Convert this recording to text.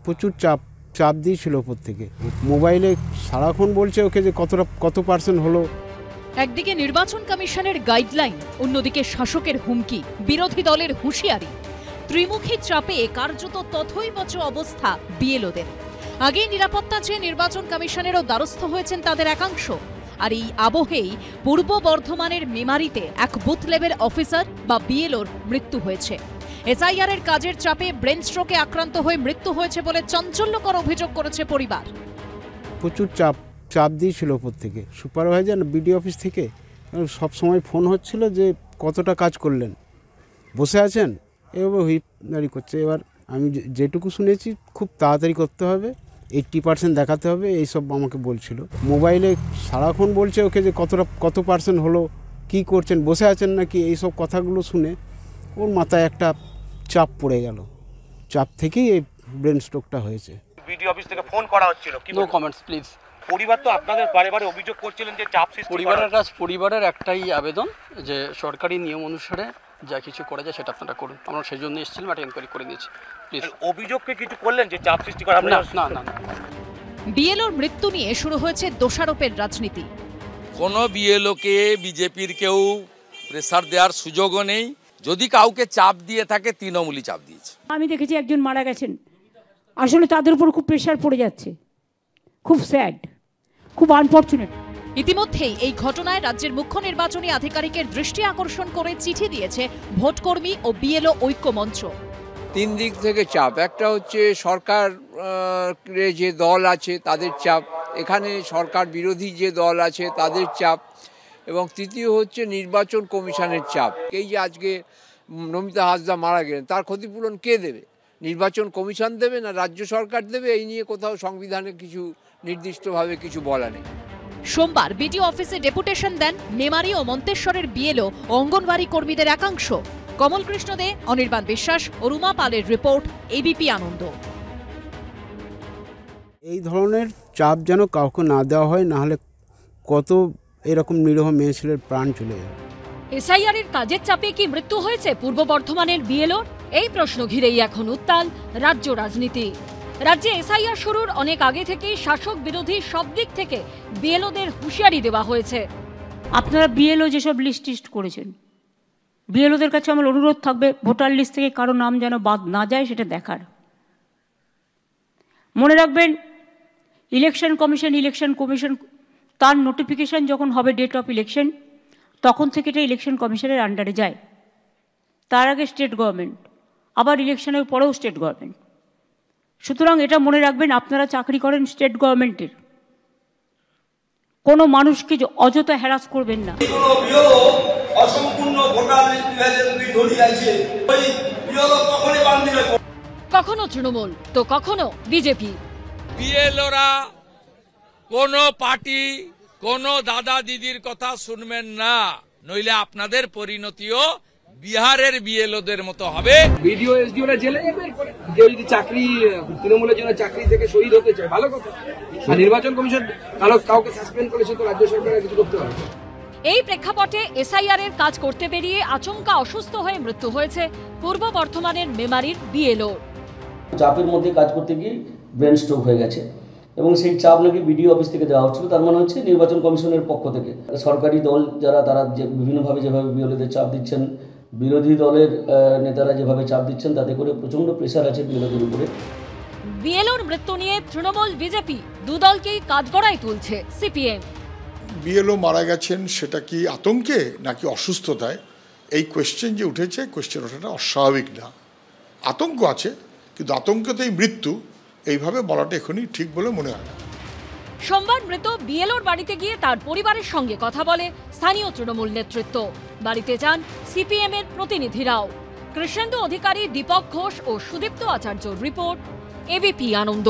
প্রচুর চাপ দিয়েছিল ওপর থেকে। মোবাইলে সারাক্ষণ বলছে ওকে যে কত পার্সেন্ট হলো। একদিকে নির্বাচন কমিশনের গাইডলাইন, অন্যদিকে শাসকের হুমকি, বিরোধী দলের হুঁশিয়ারি। ত্রিমুখী চাপে কার্যত তথৈবচ অবস্থা বিএলওদের। আগেই নিরাপত্তা চেয়ে নির্বাচন কমিশনেরও দ্বারস্থ হয়েছেন তাদের একাংশ। আর এই আবহেই পূর্ব বর্ধমানের মেমারিতে এক বুথ লেভেল অফিসার বা বিএলওর মৃত্যু হয়েছে। এসআইআর এর কাজের চাপে ব্রেন স্ট্রোকে আক্রান্ত হয়ে মৃত্যু হয়েছে বলে চাঞ্চল্যকর অভিযোগ করেছে পরিবার। প্রচুর চাপ দিয়েছিল ওপর থেকে, সুপারভাইজার বিডিও অফিস থেকে সব সময় ফোন হচ্ছিল যে কতটা কাজ করলেন, বসে আছেন, এভাবে হুইপদারি করছে। এবার আমি যেটুকু শুনেছি খুব তাড়াতাড়ি করতে হবে, 80% দেখাতে হবে, এইসব আমাকে বলছিল। মোবাইলে সারাক্ষণ বলছে ওকে যে কত পার্সেন্ট হলো, কি করছেন, বসে আছেন নাকি, এইসব কথাগুলো শুনে ওর মাথায় একটা চাপ পড়ে গেল। চাপ থেকেই এই ব্রেন স্ট্রোকটা হয়েছে। বিডিও অফিস থেকে ফোন করা হচ্ছিল, কি নো কমেন্টস প্লিজ। পরিবার তো আপনাদের বারে বারে অভিযোগ করছিলেন যে চাপ সৃষ্টি। পরিবারের একটাই আবেদন যে সরকারি নিয়ম অনুসারে যা কিছু করা যায় সেটা আপনারা করুন। আমরা সেই জন্য এসেছিলাম, একটা এনকোয়ারি করে দিয়েছি। প্লিজ অভিযোগকে কিছু করলেন যে চাপ সৃষ্টি করা? না। বিএলওর মৃত্যু নিয়ে শুরু হয়েছে দোষারোপের রাজনীতি। কোনো বিএলওকে বিজেপির কেউ প্রেসার দেওয়ার সুযোগও নেই। যদি কাউকে চাপ দিয়ে থাকে তৃণমূলই চাপ দিয়েছে। আমি দেখেছি একজন মারা গেছেন, আসলে তাদের উপর খুব প্রেসার পড়ে যাচ্ছে, খুব স্যাড, খুব আনফরচুনেট। ইতিমধ্যেই এই ঘটনায় রাজ্যের মুখ্য নির্বাচনী আধিকারিকের দৃষ্টি আকর্ষণ করে চিঠি দিয়েছে ভোটকর্মী ও বিএলও ঐক্য মঞ্চ। 3 দিক থেকে চাপ। একটা হচ্ছে সরকার যে দল আছে তাদের চাপ, এখানে সরকার বিরোধী যে দল আছে তাদের চাপ, এবং তৃতীয় হচ্ছে নির্বাচন কমিশনের চাপ। এই যে আজকে নমিতা হাসদা মারা গেলেন, তার ক্ষতিপূরণ কে দেবে? নির্বাচন কমিশন দেবে না রাজ্য সরকার দেবে? এই নিয়ে কোথাও সংবিধানে কিছু নির্দিষ্টভাবে কিছু বলা নেই। সোমবার বিডিও অফিসে ডেপুটেশন দেন মেমারি ও মন্তেশ্বরের বিএলও ও অঙ্গনওয়াড়ি কর্মীদের একাংশ। কমল কৃষ্ণ দে, অনির্বাণ বিশ্বাস ও রুমা পালের রিপোর্ট, এবিপি আনন্দ। এই ধরনের চাপ যেন কাউকে না দেওয়া হয়, না হলে কত এরকম নিরীহ মেয়ে ছেলের প্রাণ চলে যাবে। এসআইআর এর কাজের চাপে কি মৃত্যু হয়েছে পূর্ব বর্ধমানের বিএলওর? এই প্রশ্ন ঘিরেই এখন উত্তাল রাজ্য রাজনীতি। রাজ্যে এসআইআর শুরুর অনেক আগে থেকেই শাসক বিরোধী সব দিক থেকে বিএলওদের হুঁশিয়ারি দেওয়া হয়েছে। আপনারা বিএলও যেসব লিস্ট করেছেন, বিএলওদের কাছে আমার অনুরোধ থাকবে ভোটার লিস্ট থেকে কারো নাম যেন বাদ না যায় সেটা দেখার। মনে রাখবেন, ইলেকশন কমিশন তার নোটিফিকেশন যখন হবে ডেট অফ ইলেকশন, তখন থেকে এটা ইলেকশন কমিশনের আন্ডারে যায়। তার আগে স্টেট গভর্নমেন্ট, আবার ইলেকশনের পরেও স্টেট গভর্নমেন্ট। সুতরাং এটা মনে রাখবেন, আপনারা চাকরি করেন স্টেট গভর্নমেন্টের, কোনো মানুষকে অযথা হ্যারাস করবেন না। কখনো তৃণমূল তো কখনো বিজেপি। বিএলওরা কোনো পার্টি, কোনো দাদা দিদির কথা শুনবেন না, নইলে আপনাদের পরিণতিও বিহারের বিএলওদের মতো হবে। বিডিও এসডিওরা জেলে যাবে, কেউ যদি চাকরি তৃণমূলের জন্য চাকরি থেকে শহীদ হতে চায় ভালো কথা। আর নির্বাচন কমিশন কাউকে সাসপেন্ড করেছে তো রাজ্য সরকারের কিছু করতে হবে। এই প্রেক্ষাপটে এসআইআর এর কাজ করতে বেরিয়ে আচমকা অসুস্থ হয়ে মৃত্যু হয়েছে পূর্ব বর্ধমানের মেমারির বিএলও। চাপের মধ্যে কাজ করতে গিয়ে ব্রেন স্ট্রোক হয়ে গেছে এবং সেই চাপ নাকি বিডিও অফিস থেকে দেওয়া হচ্ছিল। তার মানে হচ্ছে নির্বাচন কমিশনের পক্ষ থেকে সরকারি দল যারা, তারা যে বিভিন্নভাবে যেভাবে বিএলওদের চাপ দিচ্ছেন, বিরোধী দলের নেতারা যেভাবে চাপ দিচ্ছেন, তাতে করে প্রচন্ড প্রেসার আছে বিএলওদের উপরে। বিএলওর মৃত্যু নিয়ে তৃণমূল বিজেপি দুদলকেই কাঠগড়ায় তুলছে সিপিএম। বিএলও মারা গেছেন সেটা কি আতঙ্কে নাকি অসুস্থতায়, এই কোয়েশ্চেন যে উঠেছে, কোয়েশ্চেন ওঠাটা অস্বাভাবিক না। আতঙ্ক আছে, কিন্তু আতঙ্কতেই মৃত্যু এইভাবে বলাটা এখনই ঠিক বলে মনে হয় না। সোমবার মৃত বিএলওর বাড়িতে গিয়ে তার পরিবারের সঙ্গে কথা বলে স্থানীয় তৃণমূল নেতৃত্ব। বাড়িতে যান সিপিএম এর প্রতিনিধিরাও। কৃষ্ণেন্দু অধিকারী, দীপক ঘোষ ও সুদীপ্ত আচার্যর রিপোর্ট, এবিপি আনন্দ।